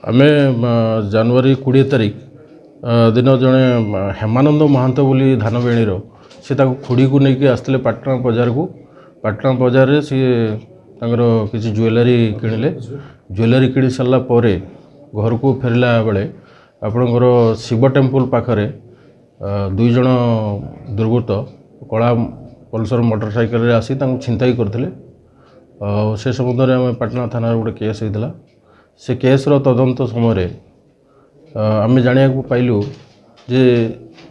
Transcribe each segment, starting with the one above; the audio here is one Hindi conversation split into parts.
आमे जनवरी 20 तारिख दिन जड़े हेमानंद महांत बोली धान बेणीर सी खुड़ी को लेकिन आसते पाटना बजार को। पाटना बजार रे सी किसी ज्वेलरी किणिले। ज्वेलरी किणी सारा पर घर को फेरला बेले आपणकर शिव टेम्पल पाखरे दुई जन दुर्वृत्त कला पल्सर मोटरसाइकेल रे आसी छिनताई करते। से संबंध में आम पाटना थाना गोटे केस होता। से केस्र तदंत समय आम जाना पाइलु जे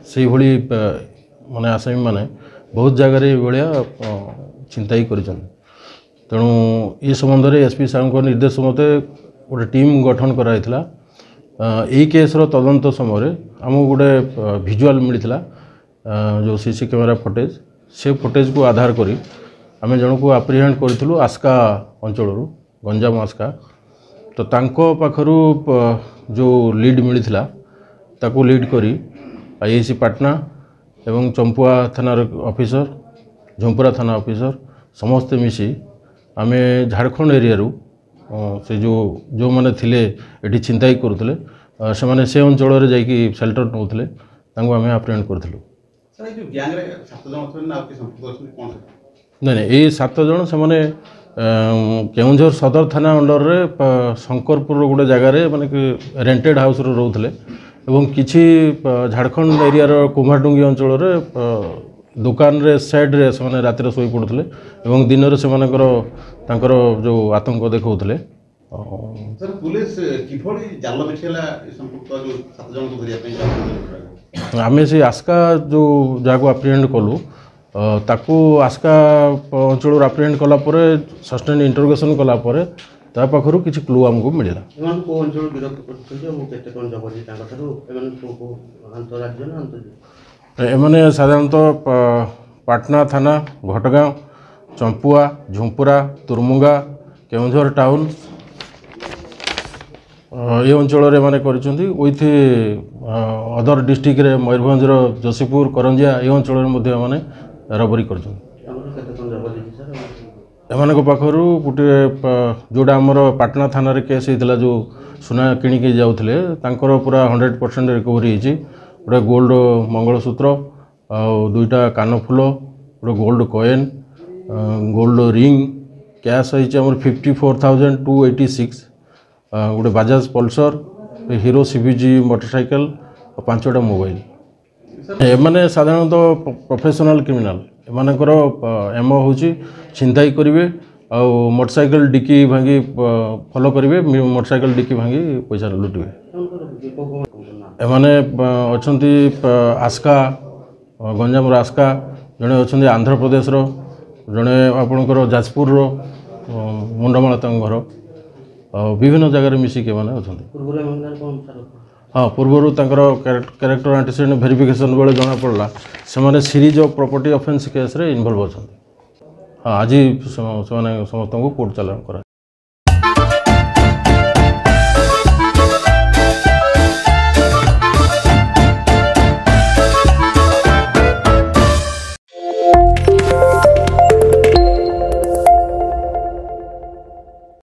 से भली माने आसामी माने बहुत जगार भाया छिनताई कर। तेणु ये संबंध में एसपी साहब निर्देश मते गोटे टीम गठन कराई। यही केस्र तदंत समय आमको गोटे भिजुआल मिलता जो सीसी कैमेरा फुटेज। से फुटेज को आधार करी आम जन को आप्रिहेंड करूँ आस्का अंचल गंजाम आस्का। तो तांको पाखरु जो लीड मिलता ताको लीड करी आईआईसी पाटना एवं चंपुआ थाना ऑफिसर झुंपुरा थाना ऑफिसर समस्ते मिसी आम झारखंड एरिया से जो माने थिले एठी छिनताई करुले से माने से अंचल रे जाई सेल्टर नौले तांको आम आप्रिहेंड करथिलु। नहीं ये 7 जन से माने केउंझर सदर थाना अंडर रे शंकरपुर गोटे जगार माने रेंटेड हाउस रोते एवं किछि झारखंड एरिया कुम्हारडुंगी अंचल रे दुकान रे साइड रे से माने रातिर सोई पड़ुले एवं दिन रे से मानकर तांकर जो आतंक देखौतले। सर पुलिस किफोडी जाल बिछेला संपुक्त जो 7 जन को धरिया पे आमे से आस्का जो जाको अप्रिहेंड कलु ताकू आस्का अंचल अप्रिहेंड कलापर सस्टेन इंटरोगेशन कलापर ता पाखरु किछि क्लू हमको मिलला। एमाने साधारणतः पाटना थाना घटगांव चंपुआ झुंपुरा तुरमुंगा केउंझर टाउन ये अंचल माने करिसेंती। विथ अदर डिस्ट्रिक्ट रे मयूरभंज जोशीपुर करंजिया ये अंचल मध्ये माने रबरी कर। एमान पाखरु गोटे जोड़ा आमर पाटना थाना रे केस होता जो सुना किणिकी जाऊे तांकर पूरा 100% रिकवरी होती। गोटे गोल्ड मंगलसूत्र आ 2टा कानफुल गोटे gold coin gold ring cash होती 54,286 गोटे Bajaj Pulsar hero CBG motorcycle और 5टा मोबाइल। एमाने साधारणतः प्रोफेशनल क्रिमिनाल एमानकर एम हूँ छिनताई करेंगे आ मोटरसाइकेल डिक्की भांगी फॉलो करेंगे मोटरसाइकेल डिक्की भांगी पैसा लुटे। एमाने अछंती आस्का गंजाम आस्का जड़े अच्छा आंध्र प्रदेश जड़े आपणकर जाजपुर मुंडमाला घर विभिन्न जगह मिसिक अच्छा। हाँ पूर्वर कैरेक्टर एंटीसीडेंट वेरिफिकेशन बेले जना पड़ा से series of property offence case रे इन्वॉल्व अच्छा। हाँ आज समस्त को कोर्ट चालान करा।